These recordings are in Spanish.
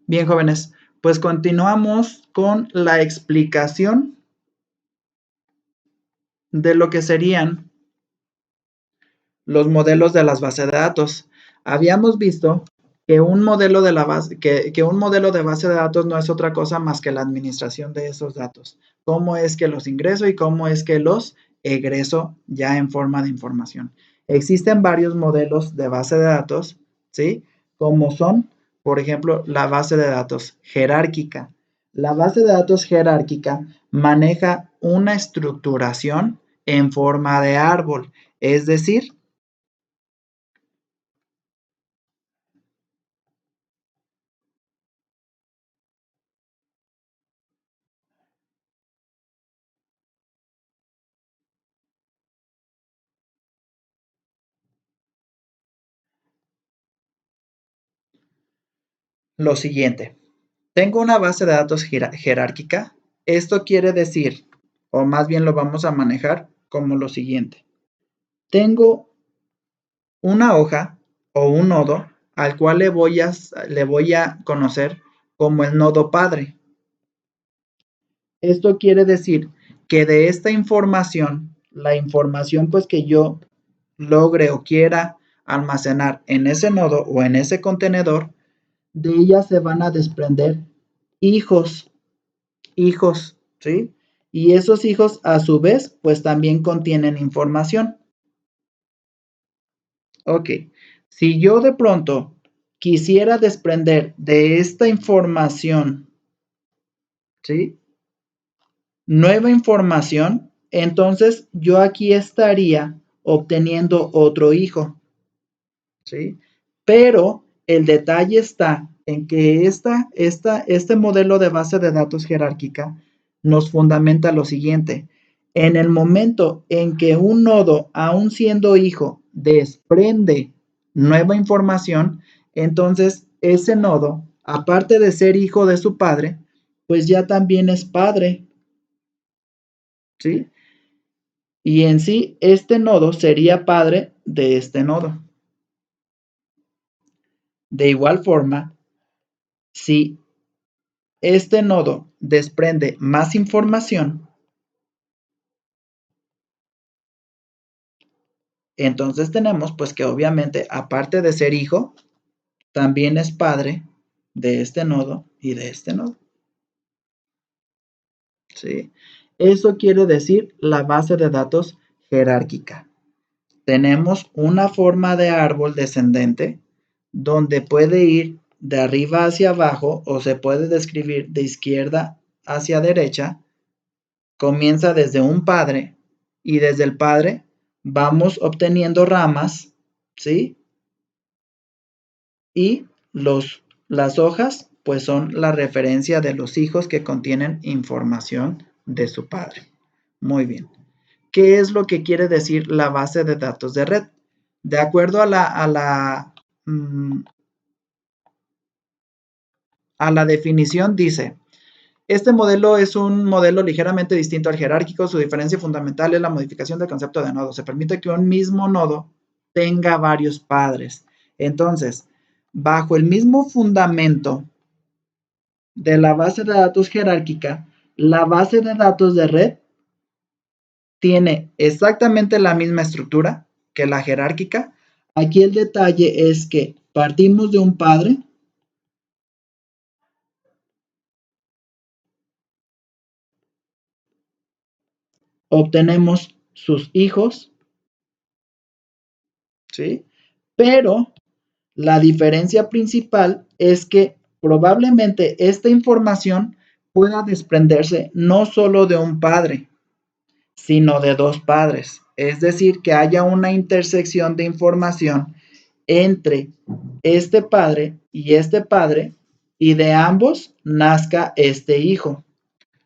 Bien, jóvenes, pues continuamos con la explicación de lo que serían los modelos de las bases de datos. Habíamos visto que un modelo de un modelo de base de datos no es otra cosa más que la administración de esos datos. Cómo es que los ingreso y cómo es que los egreso ya en forma de información. Existen varios modelos de base de datos, ¿sí? Como son, por ejemplo, la base de datos jerárquica. La base de datos jerárquica maneja una estructuración en forma de árbol, es decir, lo siguiente. Tengo una base de datos jerárquica. Esto quiere decir, o más bien lo vamos a manejar como lo siguiente. Tengo una hoja o un nodo al cual le voy a conocer como el nodo padre. Esto quiere decir que de esta información, la información pues que yo logre o quiera almacenar en ese nodo o en ese contenedor, de ella se van a desprender hijos, ¿sí? Y esos hijos a su vez pues también contienen información. Ok, si yo de pronto quisiera desprender de esta información, ¿sí? Nueva información, entonces yo aquí estaría obteniendo otro hijo, ¿sí? Pero el detalle está en que este modelo de base de datos jerárquica nos fundamenta lo siguiente. En el momento en que un nodo, aun siendo hijo, desprende nueva información, entonces ese nodo, aparte de ser hijo de su padre, pues ya también es padre, ¿sí? Y en sí, este nodo sería padre de este nodo. De igual forma, si este nodo desprende más información, entonces tenemos pues que obviamente, aparte de ser hijo, también es padre de este nodo y de este nodo, ¿sí? Eso quiere decir la base de datos jerárquica. Tenemos una forma de árbol descendente donde puede ir de arriba hacia abajo o se puede describir de izquierda hacia derecha. Comienza desde un padre y desde el padre vamos obteniendo ramas, ¿sí? Y las hojas pues son la referencia de los hijos que contienen información de su padre. Muy bien. ¿Qué es lo que quiere decir la base de datos de red? De acuerdo a la definición dice, este modelo es un modelo ligeramente distinto al jerárquico. Su diferencia fundamental es la modificación del concepto de nodo. Se permite que un mismo nodo tenga varios padres. Entonces, bajo el mismo fundamento de la base de datos jerárquica, la base de datos de red tiene exactamente la misma estructura que la jerárquica. Aquí el detalle es que partimos de un padre, obtenemos sus hijos, ¿sí? Pero la diferencia principal es que probablemente esta información pueda desprenderse no solo de un padre, sino de dos padres. Es decir, que haya una intersección de información entre este padre y de ambos nazca este hijo.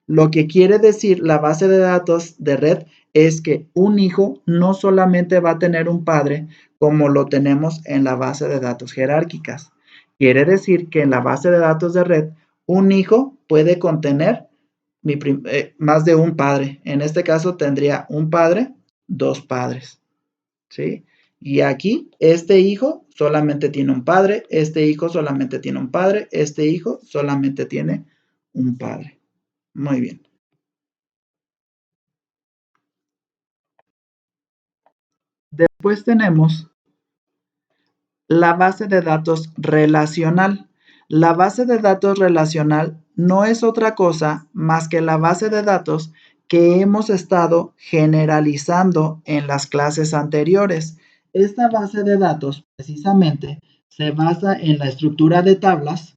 Lo que quiere decir la base de datos de red es que un hijo no solamente va a tener un padre como lo tenemos en la base de datos jerárquicas. Quiere decir que en la base de datos de red, un hijo puede contener más de un padre. En este caso tendría un padre, dos padres, ¿sí? Y aquí este hijo solamente tiene un padre, este hijo solamente tiene un padre, este hijo solamente tiene un padre. Muy bien. Después tenemos la base de datos relacional. La base de datos relacional no es otra cosa más que la base de datos que hemos estado generalizando en las clases anteriores. Esta base de datos precisamente se basa en la estructura de tablas,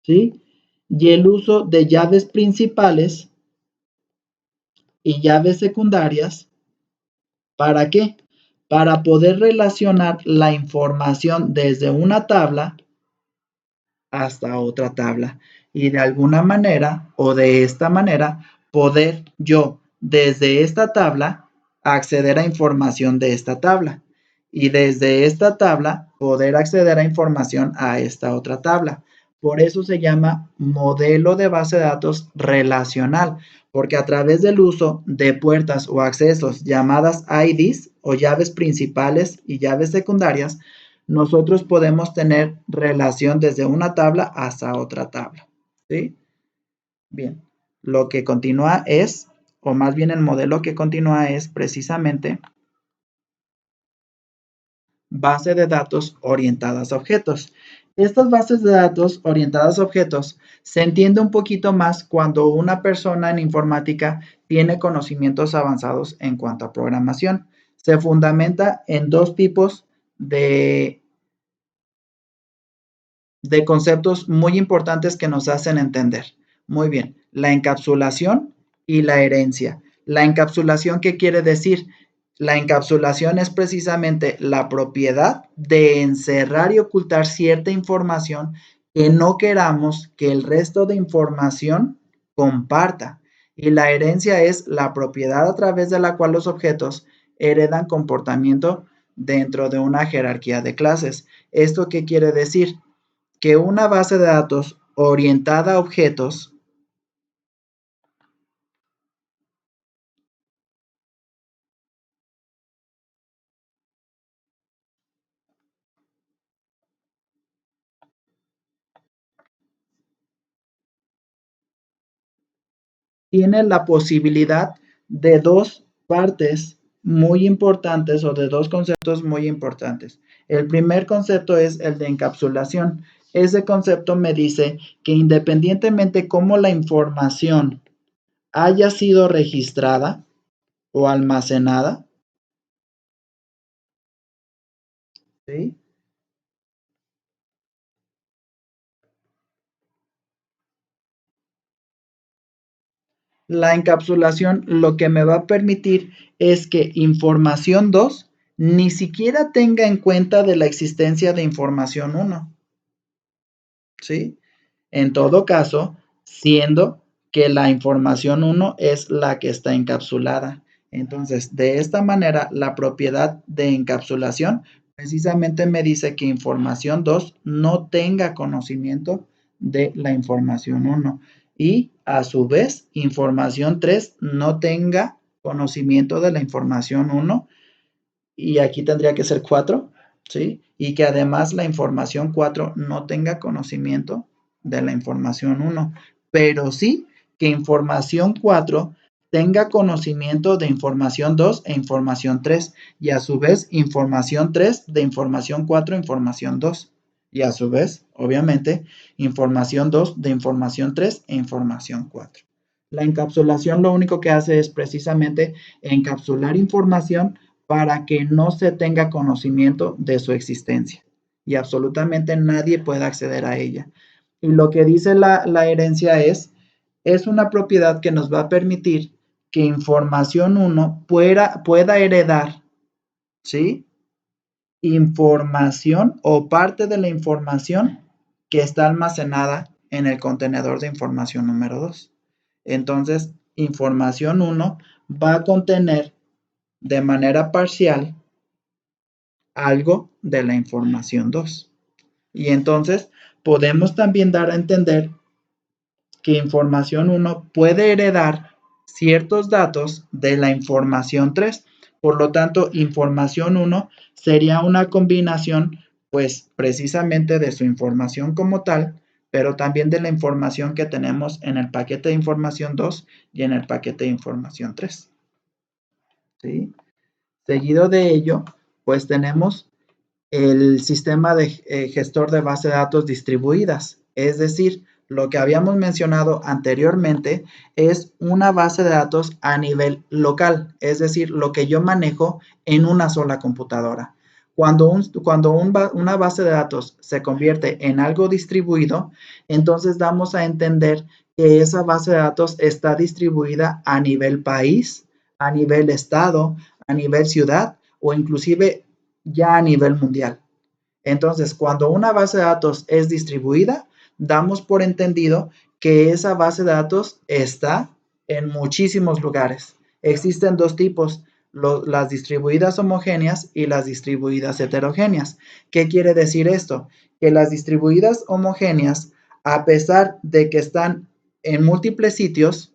¿sí? Y el uso de llaves principales y llaves secundarias. ¿Para qué? Para poder relacionar la información desde una tabla hasta otra tabla y de alguna manera o de esta manera poder yo desde esta tabla acceder a información de esta tabla y desde esta tabla poder acceder a información a esta otra tabla. Por eso se llama modelo de base de datos relacional, porque a través del uso de puertas o accesos llamadas IDs o llaves principales y llaves secundarias, nosotros podemos tener relación desde una tabla hasta otra tabla, ¿sí? Bien, lo que continúa es, o más bien el modelo que continúa es precisamente base de datos orientadas a objetos. Estas bases de datos orientadas a objetos se entiende un poquito más cuando una persona en informática tiene conocimientos avanzados en cuanto a programación. Se fundamenta en dos tipos de conceptos muy importantes que nos hacen entender. Muy bien, la encapsulación y la herencia. La encapsulación, ¿qué quiere decir? La encapsulación es precisamente la propiedad de encerrar y ocultar cierta información que no queramos que el resto de información comparta. Y la herencia es la propiedad a través de la cual los objetos heredan comportamiento dentro de una jerarquía de clases. ¿Esto qué quiere decir? Que una base de datos orientada a objetos tiene la posibilidad de dos partes muy importantes o de dos conceptos muy importantes. El primer concepto es el de encapsulación. Ese concepto me dice que independientemente cómo la información haya sido registrada o almacenada, ¿sí? La encapsulación lo que me va a permitir es que información 2 ni siquiera tenga en cuenta de la existencia de información 1, ¿sí? En todo caso, siendo que la información 1 es la que está encapsulada. Entonces, de esta manera, la propiedad de encapsulación precisamente me dice que información 2 no tenga conocimiento de la información 1 y a su vez información 3 no tenga conocimiento de la información 1 y aquí tendría que ser 4, ¿sí? Y que además la información 4 no tenga conocimiento de la información 1, pero sí que información 4 tenga conocimiento de información 2 e información 3 y a su vez información 3 de información 4 e información 2 y a su vez, obviamente, información 2 de información 3 e información 4. La encapsulación lo único que hace es precisamente encapsular información para que no se tenga conocimiento de su existencia y absolutamente nadie pueda acceder a ella. Y lo que dice la herencia es una propiedad que nos va a permitir que información 1 pueda heredar, ¿sí? Información o parte de la información que está almacenada en el contenedor de información número 2. Entonces, información 1 va a contener de manera parcial algo de la información 2. Y entonces podemos también dar a entender que información 1 puede heredar ciertos datos de la información 3. Por lo tanto, información 1 sería una combinación, pues, precisamente de su información como tal, pero también de la información que tenemos en el paquete de información 2 y en el paquete de información 3. ¿Sí? Seguido de ello, pues tenemos el sistema de gestor de base de datos distribuidas, es decir, lo que habíamos mencionado anteriormente es una base de datos a nivel local, es decir, lo que yo manejo en una sola computadora. Cuando una base de datos se convierte en algo distribuido, entonces damos a entender que esa base de datos está distribuida a nivel país, a nivel estado, a nivel ciudad o inclusive ya a nivel mundial. Entonces, cuando una base de datos es distribuida, damos por entendido que esa base de datos está en muchísimos lugares. Existen dos tipos, las distribuidas homogéneas y las distribuidas heterogéneas. ¿Qué quiere decir esto? Que las distribuidas homogéneas, a pesar de que están en múltiples sitios,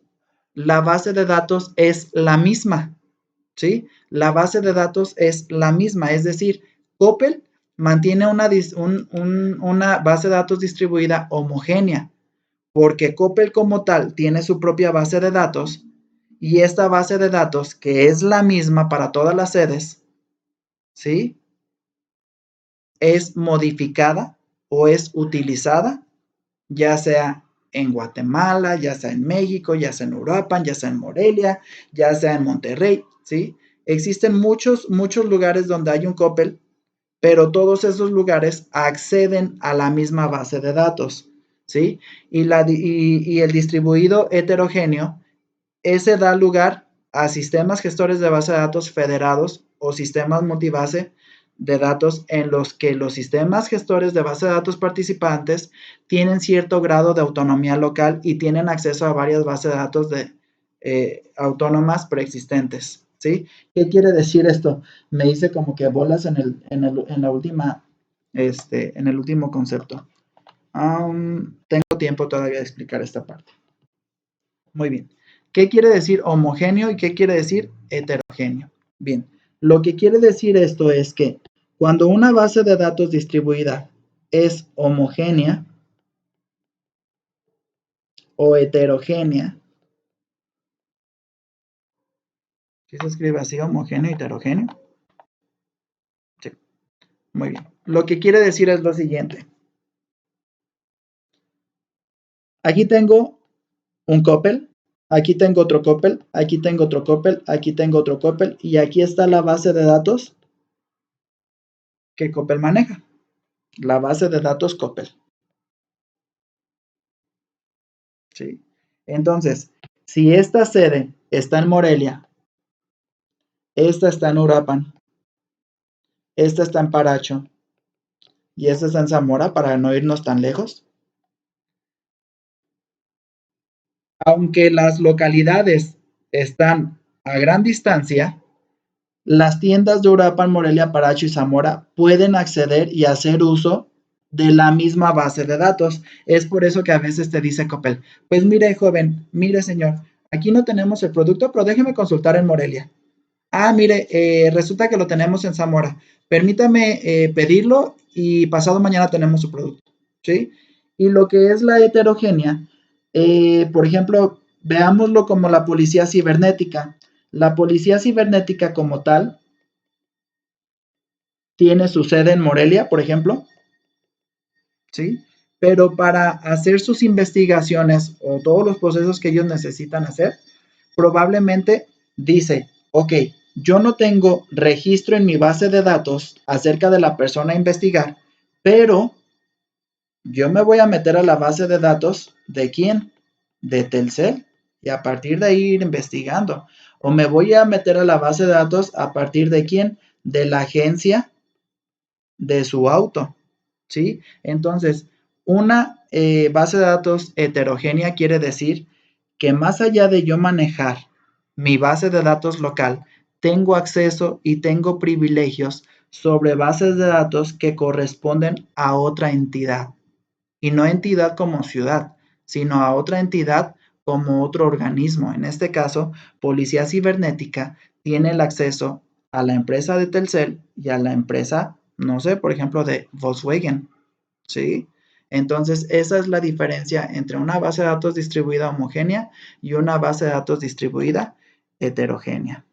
la base de datos es la misma, ¿sí? La base de datos es la misma, es decir, Coppel mantiene una base de datos distribuida homogénea, porque Coppel como tal tiene su propia base de datos y esta base de datos, que es la misma para todas las sedes, ¿sí? Es modificada o es utilizada, ya sea en Guatemala, ya sea en México, ya sea en Uruapan, ya sea en Morelia, ya sea en Monterrey, ¿sí? Existen muchos lugares donde hay un Coppel, pero todos esos lugares acceden a la misma base de datos, ¿sí? Y el distribuido heterogéneo, ese da lugar a sistemas gestores de base de datos federados o sistemas multibase de datos en los que los sistemas gestores de base de datos participantes tienen cierto grado de autonomía local y tienen acceso a varias bases de datos autónomas preexistentes, ¿sí? ¿Qué quiere decir esto? Me hice como que bolas en el último concepto. Tengo tiempo todavía de explicar esta parte. Muy bien. ¿Qué quiere decir homogéneo y qué quiere decir heterogéneo? Bien, lo que quiere decir esto es que cuando una base de datos distribuida es homogénea o heterogénea, ¿sí se escribe así, homogéneo y heterogéneo? Sí, muy bien. Lo que quiere decir es lo siguiente. Aquí tengo un Coppel, aquí tengo otro Coppel, aquí tengo otro Coppel, aquí tengo otro Coppel y aquí está la base de datos que Coppel maneja, la base de datos Coppel. ¿Sí? Entonces, si esta sede está en Morelia, esta está en Uruapan, esta está en Paracho y esta está en Zamora para no irnos tan lejos, aunque las localidades están a gran distancia, las tiendas de Uruapan, Morelia, Paracho y Zamora pueden acceder y hacer uso de la misma base de datos. Es por eso que a veces te dice Coppel, pues mire joven, mire señor, aquí no tenemos el producto, pero déjeme consultar en Morelia. Mire, resulta que lo tenemos en Zamora. Permítame pedirlo y pasado mañana tenemos su producto, ¿sí? Y lo que es la heterogénea, por ejemplo, veámoslo como la policía cibernética. La policía cibernética como tal tiene su sede en Morelia, por ejemplo, ¿sí? Pero para hacer sus investigaciones o todos los procesos que ellos necesitan hacer, probablemente dice, ok, yo no tengo registro en mi base de datos acerca de la persona a investigar, pero yo me voy a meter a la base de datos de quién, de Telcel, y a partir de ahí ir investigando. O me voy a meter a la base de datos a partir de quién, de la agencia de su auto, ¿sí? Entonces, una base de datos heterogénea quiere decir que más allá de yo manejar mi base de datos local, tengo acceso y tengo privilegios sobre bases de datos que corresponden a otra entidad. Y no entidad como ciudad, sino a otra entidad como otro organismo. En este caso, Policía Cibernética tiene el acceso a la empresa de Telcel y a la empresa, no sé, por ejemplo, de Volkswagen, ¿sí? Entonces, esa es la diferencia entre una base de datos distribuida homogénea y una base de datos distribuida heterogénea.